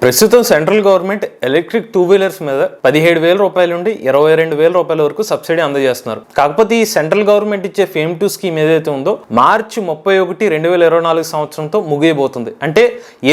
ప్రస్తుతం central government electric 2 wheelers మీద 17,000 రూపాయల నుండి 22,000 రూపాయల వరకు సబ్సిడీ అందజేస్తున్నారు. కాకపోతే ఈ సెంట్రల్ గవర్నమెంట్ ఇచ్చే ఫేమ్ 2 స్కీమ్ ఏదైతే ఉందో మార్చి 31, 2024 సంవత్సరంతో ముగియబోతుంది. అంటే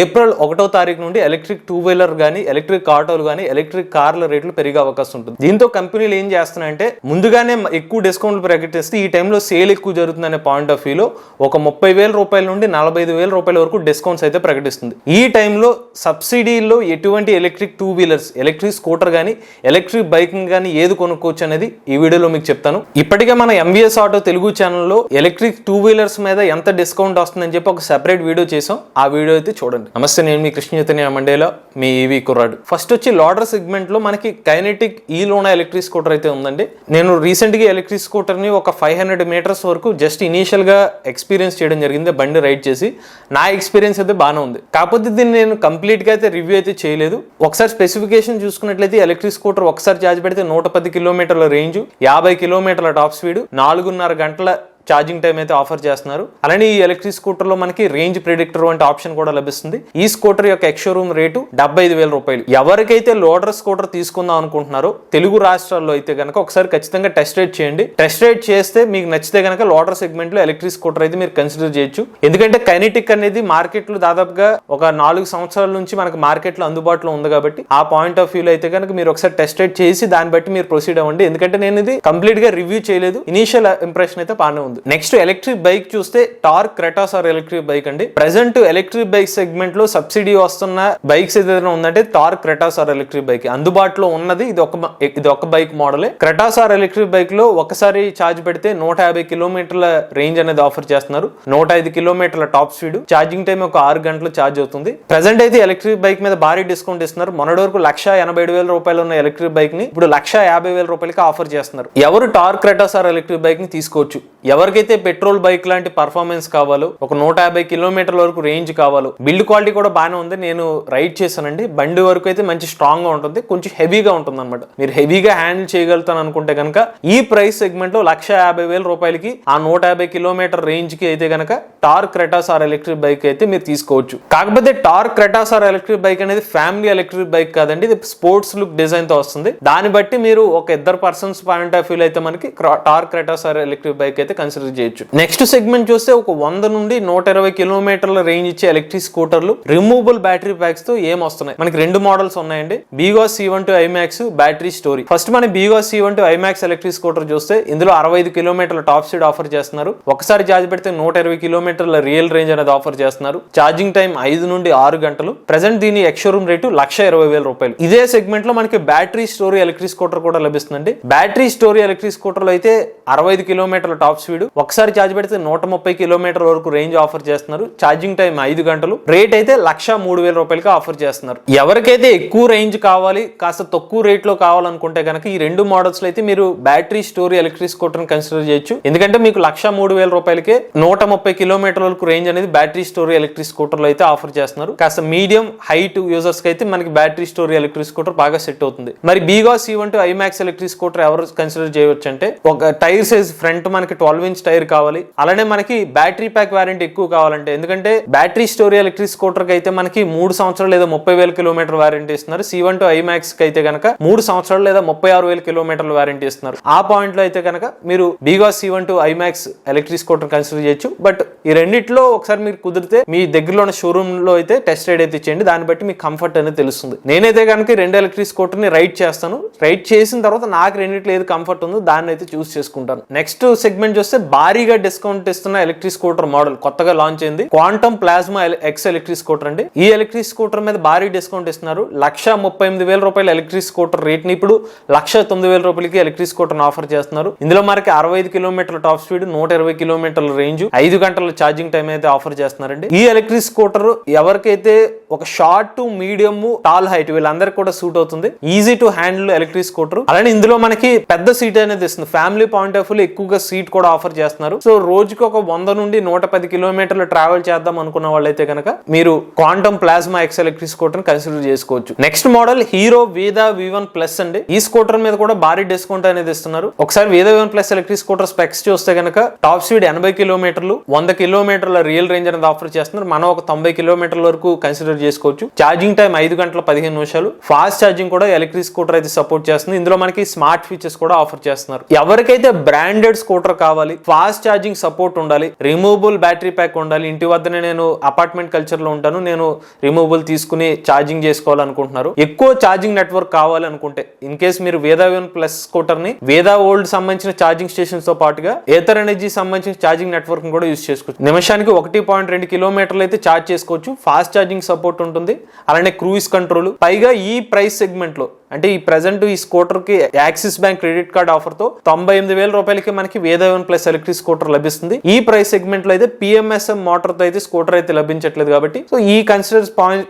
ఏప్రిల్ 1వ తారీఖు నుండి ఎలక్ట్రిక్ 2 వీలర్ కానీ, ఎలక్ట్రిక్ ఆటోలు కానీ, ఎలక్ట్రిక్ కార్ల రేట్లు పెరిగే అవకాశం ఉంటుంది. దీంతో కంపెనీలు ఏం చేస్తున్నాయంటే ముందుగానే ఎక్కువ డిస్కౌంట్లు ప్రకటిస్తే ఈ టైంలో సేల్ ఎక్కువ జరుగుతుందనే పాయింట్ ఆఫ్ వ్యూలో ఒక 30,000 రూపాయల నుండి 45,000 రూపాయల వరకు డిస్కౌంట్స్ అయితే ప్రకటిస్తుంది. ఈ టైంలో సబ్సిడీ ఎటువంటి ఎలక్ట్రిక్ 2 వీలర్స్, ఎలక్ట్రిక్ స్కూటర్ గానీ, ఎలక్ట్రిక్ బైక్ గానీ ఏది కొనుక్కోవచ్చు అనేది ఈ వీడియోలో మీకు చెప్తాను. ఇప్పటికే మన ఎంవీఎస్ ఆటో తెలుగు ఛానల్లో ఎలక్ట్రిక్ 2 వీలర్స్ మీద ఎంత డిస్కౌంట్ వస్తుందని చెప్పి ఒక సెపరేట్ వీడియో చేసాం. ఆ వీడియో అయితే చూడండి. నమస్తే, నేను మీ కృష్ణ చైతన్య మండేలా, మీ ఈవీ కుర్రాడు. ఫస్ట్ వచ్చి లోడర్ సెగ్మెంట్ లో మనకి కైనెటిక్ ఈలోనా ఎలక్ట్రిక్ స్కూటర్ అయితే ఉందండి. నేను రీసెంట్ గా ఎలక్ట్రిక్ స్కూటర్ ని ఒక 500 మీటర్స్ వరకు జస్ట్ ఇనీషియల్ గా ఎక్స్పీరియన్స్ చేయడం జరిగింది, బండి రైడ్ చేసి. నా ఎక్స్పీరియన్స్ అయితే బాగానే ఉంది. కాకపోతే దీన్ని నేను కంప్లీట్ గా అయితే రివ్యూ అయితే చేయలేదు. ఒకసారి స్పెసిఫికేషన్ చూసుకున్నట్లయితే ఎలక్ట్రిక్ స్కూటర్ ఒకసారి ఛార్జ్ పెడితే 110 కిలోమీటర్ల రేంజ్, 50 కిలోమీటర్ల టాప్ స్పీడ్, 4.5 గంటల ఛార్జింగ్ టైం అయితే ఆఫర్ చేస్తున్నారు. అలానే ఈ ఎలక్ట్రిక్ స్కూటర్ లో మనకి రేంజ్ ప్రిడిక్టర్ వంటి ఆప్షన్ కూడా లభిస్తుంది. ఈ స్కూటర్ యొక్క ఎక్స్ షోరూమ్ రేటు 75,000 రూపాయలు. ఎవరికైతే లోడర్ స్కూటర్ తీసుకుందాం అనుకుంటున్నారో తెలుగు రాష్ట్రాల్లో అయితే కనుక ఒకసారి ఖచ్చితంగా టెస్ట్ రైడ్ చేయండి. టెస్ట్ రైడ్ చేస్తే మీకు నచ్చితే కనుక లోడర్ సెగ్మెంట్ లో ఎలక్ట్రిక్ స్కూటర్ అయితే మీరు కన్సిడర్ చేయొచ్చు. ఎందుకంటే కైనెటిక్ అనేది మార్కెట్ లో దాదాపుగా ఒక 4 సంవత్సరాల నుంచి మనకి మార్కెట్ లో అందుబాటులో ఉంది కాబట్టి ఆ పాయింట్ ఆఫ్ వ్యూలో అయితే కనుక మీరు ఒకసారి టెస్ట్ రైడ్ చేసి దాన్ని బట్టి మీరు ప్రొసీడ్ అవ్వండి. ఎందుకంటే నేను ఇది కంప్లీట్ గా రివ్యూ చేయలేదు, ఇనీషియల్ ఇంప్రెషన్ అయితే బాగానే ఉంది. నెక్స్ట్ ఎలక్ట్రిక్ బైక్ చూస్తే Torque Kratos R electric bike అండి. ప్రెసెంట్ ఎలక్ట్రిక్ బైక్ సెగ్మెంట్ లో సబ్సిడీ వస్తున్న బైక్స్ ఏదైనా ఉందంటే Torque Kratos R electric bike అందుబాటులో ఉన్నది. ఇది ఒక బైక్ మోడలే. క్రెటాస్ ఆర్ ఎలక్ట్రిక్ బైక్ లో ఒకసారి ఛార్జ్ పెడితే 150 కిలోమీటర్ల రేంజ్ అనేది ఆఫర్ చేస్తున్నారు. 105 కిలోమీటర్ల టాప్ స్పీడ్, ఛార్జింగ్ టైం ఒక 6 గంటలు ఛార్జ్ అవుతుంది. ప్రెసెంట్ అయితే ఎలక్ట్రిక్ బైక్ మీద భారీ డిస్కౌంట్ ఇస్తున్నారు. మొన్నటి వరకు 1,87,000 రూపాయలు ఉన్న ఎలక్ట్రిక్ బైక్ ని ఇప్పుడు 150,000 రూపాయలకి ఆఫర్ చేస్తున్నారు. ఎవరు Tork Kratos R electric bike ని తీసుకోవచ్చు. ఎవరికైతే పెట్రోల్ బైక్ లాంటి పర్ఫార్మెన్స్ కావాలో, ఒక 150 కిలోమీటర్ల వరకు రేంజ్ కావాలో, బిల్డ్ క్వాలిటీ కూడా బాగానే ఉంది. నేను రైడ్ చేశానండి. బండి వరకు అయితే మంచి స్ట్రాంగ్ గా ఉంటుంది, కొంచెం హెవీగా ఉంటుంది అనమాట. మీరు హెవీగా హ్యాండిల్ చేయగలుగుతాను అనుకుంటే కనుక ఈ ప్రైస్ సెగ్మెంట్ లో 150,000 రూపాయలకి ఆ 150 కిలోమీటర్ రేంజ్ కి అయితే కనుక Tork Kratos R electric bike అయితే మీరు తీసుకోవచ్చు. కాకపోతే Tork Kratos R electric bike అనేది ఫ్యామిలీ ఎలక్ట్రిక్ బైక్ కాదండి, ఇది స్పోర్ట్స్ లుక్ డిజైన్ తో వస్తుంది. దాన్ని బట్టి మీరు ఒక ఇద్దరు పర్సన్స్ పాయింట్ ఆఫ్ వ్యూ అయితే మనకి Tork Kratos R electric bike అయితే కన్సిడర్ చేయొచ్చు. నెక్స్ట్ సెగ్మెంట్ చూస్తే ఒక 100 నుండి 120 కిలోమీటర్ల రేంజ్ ఇచ్చే ఎలక్ట్రిక్ స్కూటర్లు రిమూవబుల్ బ్యాటరీ ప్యాక్స్ తో ఏం వస్తున్నాయి. మనకి 2 మోడల్స్ ఉన్నాయండి, BGauss C12 i max, battery story. First మన BGauss C12 IMAX electric scooter చూస్తే ఇందులో 65 కిలోమీటర్ల టాప్ స్పీడ్ ఆఫర్ చేస్తున్నారు. ఒకసారి ఛార్జ్ పెడితే 120 కిలోమీటర్ల రియల్ రేంజ్ అనేది ఆఫర్ చేస్తున్నారు. ఛార్జింగ్ టైం 5 నుండి 6 గంటలు. ప్రెసెంట్ దీని ఎక్స్ షోరూమ్ రేటు 120,000 రూపాయలు. ఇదే సెగ్మెంట్ లో మనకి బ్యాటరీ స్టోరీ ఎలక్ట్రిక్ స్కూటర్ కూడా లభిస్తుందండి. బ్యాటరీ స్టోరీ ఎలక్ట్రిక్ స్కూటర్ లో అయితే 65 కిలోమీటర్ల టాప్ స్పీడ్, ఒకసారి ఛార్జ్ పెడితే 130 కిలోమీటర్ వరకు రేంజ్ ఆఫర్ చేస్తున్నారు. ఛార్జింగ్ టైం 5 గంటలు. రేట్ అయితే 103,000 రూపాయలకి ఆఫర్ చేస్తున్నారు. ఎవరికైతే ఎక్కువ రేంజ్ కావాలి, కాస్త తక్కువ రేట్ లో కావాలనుకుంటే కనుక ఈ 2 మోడల్స్ లో అయితే మీరు battery story electric scooter consider చేయొచ్చు. ఎందుకంటే మీకు 103,000 రూపాయలకి 130 కిలోమీటర్ వరకు రేంజ్ అనేది బ్యాటరీ స్టోరీ ఎలక్ట్రిక్ స్కూటర్ లో అయితే ఆఫర్ చేస్తున్నారు. కాస్త మీడియం హైట్ యూజర్స్ కి అయితే మనకి బ్యాటరీ స్టోరీ ఎలక్ట్రిక్ స్కూటర్ బాగా సెట్ అవుతుంది. మరి బీగాస్ C12 ఐమాక్స్ ఎలక్ట్రిక్ స్కూటర్ ఎవరు కన్సిడర్ చేయవచ్చు అంటే, ఒక టైర్ సైజ్ ఫ్రంట్ మనకి 12 ఇంచ్ టైర్ కావాలి. అలానే మనకి బ్యాటరీ ప్యాక్ వారంటీ ఎక్కువ కావాలంటే, ఎందుకంటే బ్యాటరీ స్టోరీ ఎలక్ట్రిక్ స్కూటర్ కి అయితే మనకి 3 సంవత్సరాలు లేదా 30,000 కిలోమీటర్ వారంటీ ఇస్తున్నారు. C12 ఐమాక్స్ కి అయితే కనుక 3 సంవత్సరాలు లేదా 36,000 కిలోమీటర్ల వారంటీ ఇస్తున్నారు. ఆ పాయింట్ లో అయితే కనుక మీరు బీగాస్ C12 IMAX electric scooter consider చేయొచ్చు. బట్ ఈ రెండిట్లో ఒకసారి మీరు కుదిరితే మీ దగ్గరలో ఉన్న షోరూమ్ లో అయితే టెస్ట్ రైడ్ అయితే ఇచ్చేయండి. దాన్ని బట్టి మీకు కంఫర్ట్ అనేది తెలుస్తుంది. నేనైతే కనుక 2 ఎలక్ట్రిక్ స్కూటర్ ని రైడ్ చేస్తాను. రైడ్ చేసిన తర్వాత నాకు రెండిట్లో ఏది కంఫర్ట్ ఉందో దాన్ని అయితే చూస్ చేసుకుంటాను. నెక్స్ట్ సెగ్మెంట్ చూస్తే భారీగా డిస్కౌంట్ ఇస్తున్న ఎలక్ట్రిక్ స్కూటర్ మోడల్ కొత్తగా లాంచ్ అయింది, quantum plasma X electric scooter అండి. ఈ ఎలక్ట్రిక్ స్కూటర్ మీద భారీ డిస్కౌంట్ ఇస్తున్నారు. 138,000 రూపాయల ఎలక్ట్రిక్ స్కూటర్ రేట్ ని ఇప్పుడు 109,000 రూపాయలకి ఎలక్ట్రిక్ స్కూటర్ ఆఫర్ చేస్తున్నారు. ఇందులో మనకి 65 కిలోమీటర్ల టాప్ స్పీడ్, 120 కిలోమీటర్ల రేంజ్, 5 గంటల ఛార్జింగ్ టైం అయితే ఆఫర్ చేస్తున్నారండి. ఈ ఎలక్ట్రిక్ స్కూటర్ ఎవరికైతే ఒక short to medium tall height వీళ్ళందరికీ కూడా సూట్ అవుతుంది. Easy to handle electric scooter. అలానే ఇందులో మనకి పెద్ద సీట్ అనేది ఇస్తుంది. ఫ్యామిలీ పాయింట్ ఆఫ్ వ్యూ ఎక్కువగా సీట్ కూడా ఆఫర్ ఆఫర్ చేస్తున్నారు. సో రోజుకి ఒక 100 నుండి 110 కిలోమీటర్లు ట్రావెల్ చేద్దాం అనుకున్న వాళ్ళైతే కనుక మీరు quantum plasma X electric scooter consider చేసుకోవచ్చు. నెక్స్ట్ మోడల్ హీరో వేదా V1 ప్లస్ అండి. ఈ స్కూటర్ మీద కూడా భారీ డిస్కౌంట్ అనేది ఇస్తున్నారు. ఒకసారి వేదా V1 plus electric scooter specs చూస్తే కనుక టాప్ స్పీడ్ 80 కిలోమీటర్లు, 100 కిలోమీటర్ల రియల్ రేంజ్ అనేది ఆఫర్ చేస్తున్నారు. మనం ఒక 90 కిలోమీటర్ల వరకు కన్సిడర్ చేసుకోవచ్చు. ఛార్జింగ్ టైం 5 గంటల 15 నిమిషాలు. ఫాస్ట్ ఛార్జింగ్ కూడా ఎలక్ట్రిక్ స్కూటర్ అయితే సపోర్ట్ చేస్తుంది. ఇందులో మనకి స్మార్ట్ ఫీచర్స్ కూడా ఆఫర్ చేస్తున్నారు. ఎవరికైతే బ్రాండెడ్ స్కూటర్ కావాలి, ఫాస్ట్ ఛార్జింగ్ సపోర్ట్ ఉండాలి, రిమూవబుల్ బ్యాటరీ ప్యాక్ ఉండాలి, ఇంటి వద్దనే నేను అపార్ట్మెంట్ కల్చర్ లో ఉంటాను, నేను రిమూవబుల్ తీసుకుని ఛార్జింగ్ చేసుకోవాలనుకుంటున్నారు, ఎక్కువ ఛార్జింగ్ నెట్వర్క్ కావాలి అనుకుంటే ఇన్ కేస్ మీరు వేదా V1 ప్లస్ స్కూటర్ ని వేదా ఓల్డ్ సంబంధించిన ఛార్జింగ్ స్టేషన్స్ తో పాటుగా ఏథర్ ఎనర్జీ సంబంధించిన ఛార్జింగ్ నెట్వర్క్ కూడా యూజ్ చేసుకోవచ్చు. నిమిషానికి 1.2 కిలోమీటర్లు అయితే ఛార్జ్ చేసుకోవచ్చు. ఫాస్ట్ ఛార్జింగ్ సపోర్ట్ ఉంటుంది, అలానే క్రూయిజ్ కంట్రోల్. పైగా ఈ ప్రైస్ సెగ్మెంట్ లో అంటే ఈ ప్రెసెంట్ ఈ స్కూటర్ కి axis bank credit card offer తో 98,000 రూపాయలకి మనకి వేదా V1 ప్లస్ ఎలక్ట్రిక్ స్కూటర్ లభిస్తుంది. ఈ ప్రైస్ సెగ్మెంట్ లో అయితే PMSM మోటార్ తో అయితే స్కూటర్ అయితే లభించట్లేదు కాబట్టి సో ఈ కన్సిడర్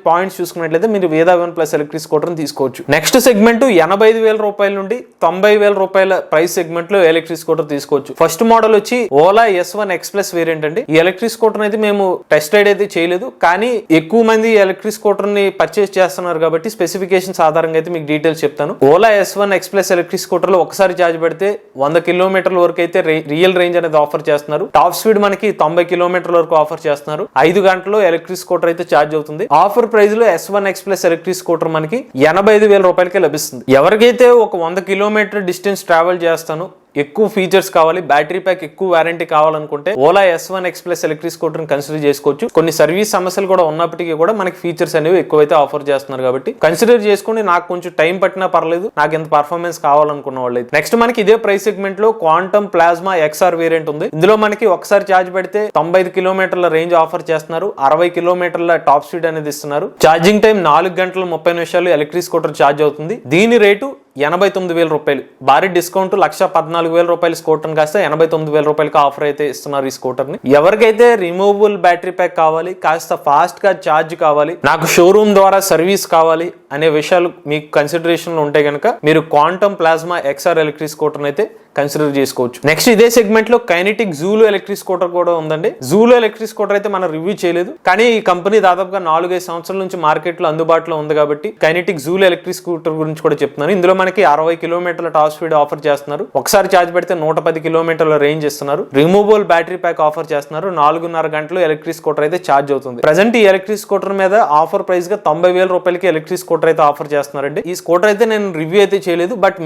పాయింట్స్ చూసుకున్నట్లయితే మీరు వేదా V1 ప్లస్ ఎలక్ట్రిక్ స్కూటర్ తీసుకోవచ్చు. నెక్స్ట్ సెగ్మెంట్ 85,000 రూపాయల నుండి 90,000 రూపాయల ప్రైస్ సెగ్మెంట్ లో ఎలక్ట్రిక్ స్కూటర్ తీసుకోవచ్చు. ఫస్ట్ మోడల్ వచ్చి Ola S1 X Plus variant అండి. ఈ ఎలక్ట్రిక్ స్కూటర్ అయితే మేము టెస్ట్ రైడ్ అయితే చేయలేదు, కానీ ఎక్కువ మంది ఎలక్ట్రిక్ స్కూటర్ ని పర్చేస్ చేస్తున్నారు కాబట్టి స్పెసిఫికేషన్స్ ఆధారంగా అయితే మీకు డీటెయిల్స్ చెప్తాను. Ola S1 X Plus electric scooter లో ఒకసారి ఛార్జ్ పెడితే 100 కిలోమీటర్ల వరకు అయితే రియల్ రేంజ్ అనేది ఆఫర్ చేస్తున్నారు. టాప్ స్పీడ్ మనకి 90 కిలోమీటర్ల వరకు ఆఫర్ చేస్తున్నారు. 5 గంటల్లో ఎలక్ట్రిక్ స్కూటర్ అయితే ఛార్జ్ అవుతుంది. ఆఫర్ ప్రైస్ లో S1 X Plus electric scooter మనకి 85,000 రూపాయలకే లభిస్తుంది. ఎవరికైతే ఒక 100 కిలోమీటర్ డిస్టెన్స్ ట్రావెల్ చేస్తాను, ఎక్కువ ఫీచర్స్ కావాలి, బ్యాటరీ ప్యాక్ ఎక్కువ వారంటీ కావాలనుకుంటే Ola S1 X Plus electric scooter consider చేసుకోవచ్చు. కొన్ని సర్వీస్ సమస్యలు కూడా ఉన్నప్పటికీ కూడా మనకి ఫీచర్స్ అనేవి ఎక్కువైతే ఆఫర్ చేస్తున్నారు కాబట్టి కన్సిడర్ చేసుకుని నాకు కొంచెం టైం పట్టినా పర్లేదు, నాకు ఎంత పర్ఫార్మెన్స్ కావాలనుకున్న వాళ్ళు అయితే. నెక్స్ట్ మనకి ఇదే ప్రైస్ సెగ్మెంట్ లో క్వాంటమ్ ప్లాస్మా XR వేరియంట్ ఉంది. ఇందులో మనకి ఒకసారి ఛార్జ్ పెడితే 95 కిలోమీటర్ల రేంజ్ ఆఫర్ చేస్తున్నారు. 60 కిలోమీటర్ల టాప్ స్పీడ్ అనేది ఇస్తున్నారు. ఛార్జింగ్ టైం 4 గంటల 30 నిమిషాలు ఎలక్ట్రిక్ స్కూటర్ ఛార్జ్ అవుతుంది. దీని రేటు 89,000 రూపాయలు. భారీ డిస్కౌంట్ 1,14,000 రూపాయలు స్కూటర్ కాస్త 89,000 రూపాయలకి ఆఫర్ అయితే ఇస్తున్నారు ఈ స్కూటర్ ని. ఎవరికైతే రిమూవబుల్ బ్యాటరీ ప్యాక్ కావాలి, కాస్త ఫాస్ట్ గా ఛార్జ్ కావాలి, నాకు షోరూమ్ ద్వారా సర్వీస్ కావాలి అనే విషయాలు మీకు కన్సిడరేషన్ లో ఉంటే కనుక మీరు quantum plasma XR electric scooter అయితే కన్సిడర్ చేసుకోవచ్చు. నెక్స్ట్ ఇదే సెగ్మెంట్ లో కైనెటిక్ జూలో ఎలక్ట్రిక్ స్కూటర్ కూడా ఉందండి. జూలో ఎలక్ట్రిక్ స్కూటర్ అయితే మనం రివ్యూ చేయలేదు, కానీ ఈ కంపెనీ దాదాపుగా 4-5 సంవత్సరాల నుంచి మార్కెట్ లో అందుబాటులో ఉంది కాబట్టి కైనెటిక్ జూలో ఎలక్ట్రిక్ స్కూటర్ గురించి కూడా చెప్తున్నాను. ఇందులో మనకి 60 కిలోమీటర్ల టాప్ స్పీడ్ ఆఫర్ చేస్తున్నారు. ఒకసారి ఛార్జ్ పెడితే 110 కిలోమీటర్ల రేంజ్ ఇస్తున్నారు. రిమూవబుల్ బ్యాటరీ ప్యాక్ ఆఫర్ చేస్తున్నారు. 4.5 గంటలు ఎలక్ట్రిక్ స్కూటర్ అయితే ఛార్జ్ అవుతుంది. ప్రెసెంట్ ఈ ఎలక్ట్రిక్ స్కూటర్ మీద ఆఫర్ ప్రైస్ గా 90,000 రూపాయలకి ఎలక్ట్రిక్ స్కూటర్ అయితే ఆఫర్ చేస్తున్నారండి. ఈ స్కూటర్ అయితే నేను రివ్యూ అయితే చేయలేదు, బట్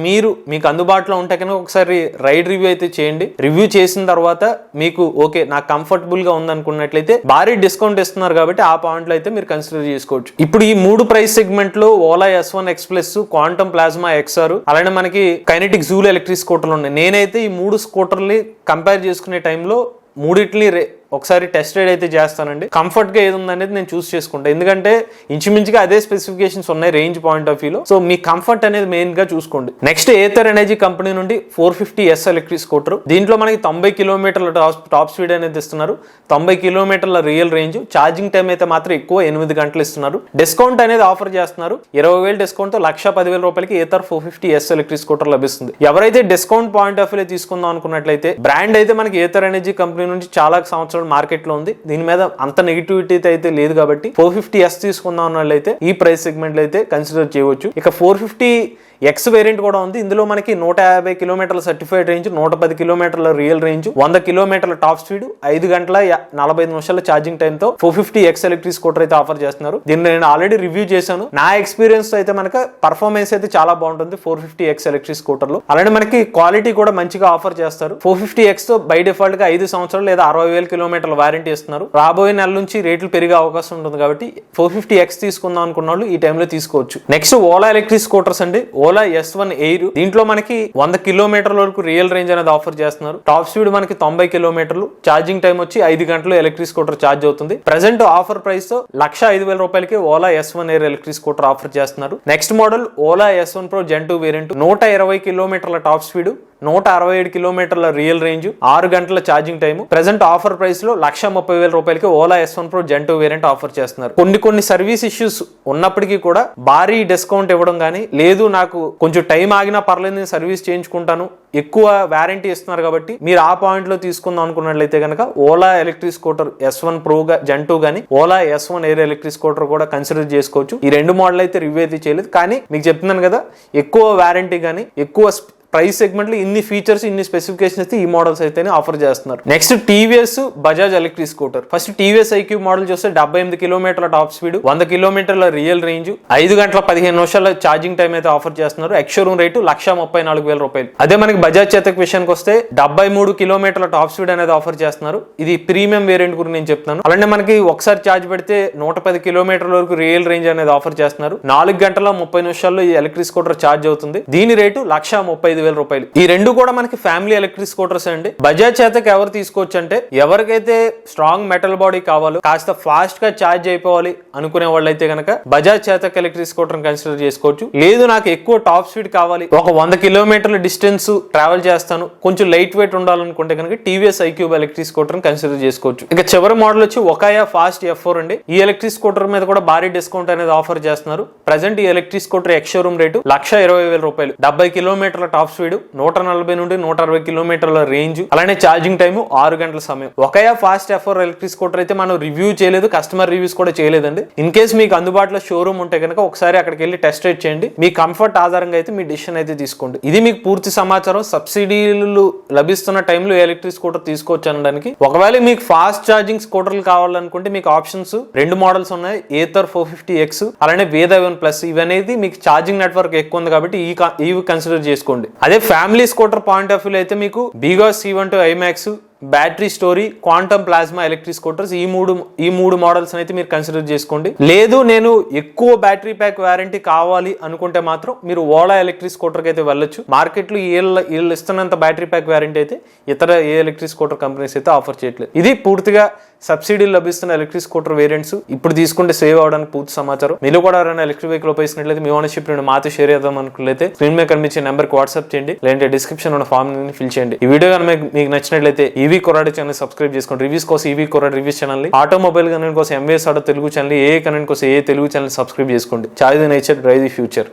మీకు అందుబాటులో ఉంటే కనుక ఒకసారి రైడ్ రివ్యూ అయితే చేయండి. రివ్యూ చేసిన తర్వాత మీకు ఓకే నాకు కంఫర్టబుల్ గా ఉంది అనుకున్నట్లయితే భారీ డిస్కౌంట్ ఇస్తున్నారు కాబట్టి ఆ పాయింట్ లో అయితే మీరు కన్సిడర్ చేసుకోవచ్చు. ఇప్పుడు ఈ 3 ప్రైస్ సెగ్మెంట్ లో Ola S1 X Plus, quantum plasma XR, అలానే మనకి కైనెటిక్ జూలో ఎలక్ట్రిక్ స్కూటర్లు ఉన్నాయి. నేనైతే ఈ 3 స్కూటర్ని కంపేర్ చేసుకునే టైంలో మూడిట్ని ఒకసారి టెస్ట్ రైడ్ అయితే చేస్తానండి. కంఫర్ట్ గా ఏది ఉందనేది నేను చూస్ చేసుకుంటా, ఎందుకంటే ఇంచుమించుగా అదే స్పెసిఫికేషన్స్ ఉన్నాయి రేంజ్ పాయింట్ ఆఫ్ వ్యూలో. సో మీ కంఫర్ట్ అనేది మెయిన్ గా చూసుకోండి. నెక్స్ట్ ఏథర్ ఎనర్జీ కంపెనీ నుండి 450S ఎలక్ట్రిక్ స్కూటర్. దీంట్లో మనకి 90 కిలోమీటర్ల టాప్ స్పీడ్ అనేది ఇస్తున్నారు. 90 కిలోమీటర్ల రియల్ రేంజ్. ఛార్జింగ్ టైం అయితే మాత్రం ఎక్కువ 8 గంటలు ఇస్తున్నారు. డిస్కౌంట్ అనేది ఆఫర్ చేస్తున్నారు. 20,000 డిస్కౌంట్ తో 1,10,000 రూపాయలకి ఏథర్ 450S ఎలక్ట్రిక్ స్కూటర్ లభిస్తుంది. ఎవరైతే డిస్కౌంట్ పాయింట్ ఆఫ్ వ్యూలో తీసుకుందాం అనుకున్నట్లయితే బ్రాండ్ అయితే మనకి ఏథర్ ఎనర్జీ కంపెనీ నుంచి చాలా సంవత్సరాలు మార్కెట్ లో ఉంది. దీని మీద అంత నెగిటివిటీ అయితే లేదు కాబట్టి 450S తీసుకుందాం అన్న వాళ్ళైతే ఈ ప్రైస్ సెగ్మెంట్ లో అయితే కన్సిడర్ చేయవచ్చు. ఇక 450X వేరియంట్ కూడా ఉంది. ఇందులో మనకి 150 కిలోమీటర్ల సర్టిఫైడ్ రేంజ్, 110 కిలోమీటర్ల రియల్ రేంజ్, 100 కిలోమీటర్ల టాప్ స్పీడ్, 5 గంటల 45 నిమిషాల ఛార్జింగ్ టైం తో 450X ఎలక్ట్రిక్ స్కూటర్ అయితే ఆఫర్ చేస్తున్నారు. దీన్ని నేను ఆల్రెడీ రివ్యూ చేశాను. నా ఎక్స్పీరియన్స్ తో అయితే మనకి పర్ఫార్మెన్స్ అయితే చాలా బాగుంటుంది 450X ఎలక్ట్రిక్ స్కూటర్ లో. అలానే మనకి క్వాలిటీ కూడా మంచిగా ఆఫర్ చేస్తారు. 450X తో బై డిఫాల్ట్ గా 5 సంవత్సరాలు లేదా 60,000 కిలోమీటర్ల వారంటీ ఇస్తున్నారు. రాబోయే నెల నుంచి రేట్లు పెరిగే అవకాశం ఉంటుంది కాబట్టి 450X తీసుకుందాం అనుకున్న వాళ్ళు ఈ టైంలో తీసుకోవచ్చు. నెక్స్ట్ ఓలా ఎలక్ట్రిక్ స్కూటర్స్ అండి. Ola S1 Air. దీంట్లో మనకి 100 కిలోమీటర్ల వరకు రియల్ రేంజ్ అనేది ఆఫర్ చేస్తున్నారు. టాప్ స్పీడ్ మనకి 90 కిలోమీటర్లు. ఛార్జింగ్ టైం వచ్చి 5 గంటలు ఎలక్ట్రిక్ స్కూటర్ ఛార్జ్ అవుతుంది. ప్రెసెంట్ ఆఫర్ ప్రైస్ తో 105,000 రూపాయలకి Ola S1 Air electric scooter offer చేస్తున్నారు. Next model Ola S1 Pro Gen 2 variant. 120 కిలోమీటర్ల టాప్ స్పీడ్, 167 కిలోమీటర్ల రియల్ రేంజ్, 6 గంటల charging time. Present offer price లో 1,30,000 రూపాయలకి Ola S1 Pro Gen 2 variant offer చేస్తున్నారు. కొన్ని సర్వీస్ ఇష్యూస్ ఉన్నప్పటికీ కూడా భారీ డిస్కౌంట్ ఇవ్వడం కానీ, లేదు నాకు కొంచెం టైం ఆగినా పర్లేదు నేను సర్వీస్ చేయించుకుంటాను, ఎక్కువ వారంటీ ఇస్తున్నారు కాబట్టి మీరు ఆ పాయింట్ లో తీసుకుందాం అనుకున్నట్లయితే కనుక Ola electric scooter S1 Pro Gen 2 గానీ Ola S1 Air electric scooter కూడా కన్సిడర్ చేసుకోవచ్చు. ఈ రెండు మోడల్ అయితే రివ్యూ అయితే చేయలేదు, కానీ మీకు చెప్తున్నాను కదా, ఎక్కువ వారంటీ కానీ ఎక్కువ ప్రైస్ సెగ్మెంట్ లో ఇన్ని ఫీచర్స్ ఇన్ని స్పెసిఫికేషన్స్ అయితే ఈ మోడల్స్ అయితే ఆఫర్ చేస్తున్నారు. Next TVS Bajaj electric scooter. First TVS iQube model చూస్తే 78 కిలోమీటర్ల టాప్ స్పీడ్, 100 కిలోమీటర్ల రియల్ రేంజ్, 5 గంటల 15 నిమిషాల ఛార్జింగ్ టైం అయితే ఆఫర్ చేస్తున్నారు. ఎక్స్-షోరూమ్ రేటు 1,34,000 రూపాయలు. అదే మనకి బజాజ్ చేతక్ విషయానికి వస్తే 73 కిలోమీటర్ల టాప్ స్పీడ్ అనేది ఆఫర్ చేస్తున్నారు. ఇది ప్రీమియం వేరియంట్ గురించి నేను చెప్తాను. అలానే మనకి ఒకసారి ఛార్జ్ పెడితే 110 కిలోమీటర్ల వరకు రియల్ రేంజ్ అనేది ఆఫర్ చేస్తున్నారు. 4 గంటల 30 నిమిషాల్లో ఈ ఎలక్ట్రిక్ స్కూటర్ ఛార్జ్ అవుతుంది. దీని రేటు 1,35,000 రూపాయలు. ఈ రెండు కూడా మనకి ఫ్యామిలీ ఎలక్ట్రిక్ స్కూటర్స్ అండి. బజాజ్ చేతక్ ఎవరు తీసుకోవచ్చు అంటే ఎవరికైతే స్ట్రాంగ్ మెటల్ బాడీ కావాలో, కాస్త ఫాస్ట్ గా ఛార్జ్ అయిపోవాలి అనుకునే వాళ్ళైతే కనుక Bajaj Chetak electric scooter consider చేసుకోవచ్చు. లేదు నాకు ఎక్కువ టాప్ స్పీడ్ కావాలి, ఒక 100 కిలోమీటర్ల డిస్టెన్స్ ట్రావెల్ చేస్తాను, కొంచెం లైట్ వెయిట్ ఉండాలనుకుంటే కనుక TVS iQube electric scooter consider చేసుకోవచ్చు. ఇక చివరి మోడల్ వచ్చి ఒకయా ఫాస్ట్ F4 అండి. ఈ ఎలక్ట్రిక్ స్కూటర్ మీద కూడా భారీ డిస్కౌంట్ అనేది ఆఫర్ చేస్తున్నారు. ప్రెసెంట్ ఈ ఎలక్ట్రిక్ స్కూటర్ ఎక్స్-షోరూమ్ రేటు 1,20,000 రూపాయలు. 70 కిలోమీటర్ల టాప్ స్పీడ్, 140 నుండి 160 కిలోమీటర్ల రేంజ్, అలానే ఛార్జింగ్ టైము 6 గంటల సమయం. ఒకయా ఫాస్ట్ F4 ఎలక్ట్రిక్ స్కూటర్ అయితే మనం రివ్యూ చేయలేదు, కస్టమర్ రివ్యూస్ కూడా చేయలేదండి. ఇన్ కేస్ మీకు అందుబాటులో షోరూమ్ ఉంటే కనుక ఒకసారి అక్కడికి వెళ్ళి టెస్ట్ రైడ్ చేయండి. మీ కంఫర్ట్ ఆధారంగా అయితే మీ డిసిషన్ అయితే తీసుకోండి. ఇది మీకు పూర్తి సమాచారం. సబ్సిడీలు లభిస్తున్న టైంలో ఎలక్ట్రిక్ స్కూటర్ తీసుకోవచ్చు అనడానికి. ఒకవేళ మీకు ఫాస్ట్ ఛార్జింగ్ స్కూటర్లు కావాలనుకుంటే మీకు ఆప్షన్స్ 2 మోడల్స్ ఉన్నాయి. ఏథర్ 450X అలానే వేద1 ప్లస్. ఇవనేది మీకు ఛార్జింగ్ నెట్వర్క్ ఎక్కువ ఉంది కాబట్టి ఇవి కన్సిడర్ చేసుకోండి. అదే family scooter point of view అయితే మీకు Vegas C12 IMAX, battery story, quantum plasma electric scooters, ఈ మూడు మోడల్స్ అయితే మీరు కన్సిడర్ చేసుకోండి. లేదు నేను ఎక్కువ బ్యాటరీ ప్యాక్ వారంటీ కావాలి అనుకుంటే మాత్రం మీరు ఓలా ఎలక్ట్రిక్ స్కూటర్ కి అయితే వెళ్ళొచ్చు. మార్కెట్ లో వీళ్ళు ఇస్తున్నంత బ్యాటరీ ప్యాక్ వారంటీ అయితే ఇతర ఏ ఎలక్ట్రిక్ స్కూటర్ కంపెనీస్ అయితే ఆఫర్ చేయట్లేదు. ఇది పూర్తిగా సబ్సిడీలు లభిస్తున్న ఎలక్ట్రిక్ స్కూటర్ వేరియంట్స్. ఇప్పుడు తీసుకుంటే సేవ్ అవడానికి పూర్తి సమాచారం. మీరు కూడా ఎవరైనా ఎలక్ట్రిక్ వెహికల్ ఉపయోగిస్తున్నట్లయితే మీ ఓనర్షిప్ నుండి మాతో షేర్ చేద్దాం అనుకున్నట్లయితే స్క్రీన్ మీద కనిపించే నెంబర్ కి వాట్సాప్ చేయండి, లేదంటే డిస్క్రిప్షన్ ఉన్న ఫామ్ ఫిల్ చేయండి. ఈ వీడియో కనుక మీకు నచ్చినట్లయితే ఈవీ కొరాడి ఛానల్ సబ్స్క్రైబ్ చేసుకోండి. రివ్యూస్ కోసం EV Koradi reviews channel, automobile content కోసం MVS auto Telugu channel, A content కోసం ఏ తెలుగు ఛానల్ సబ్స్క్రైబ్ చేసుకోండి. చాయ్ the nature, drive the future.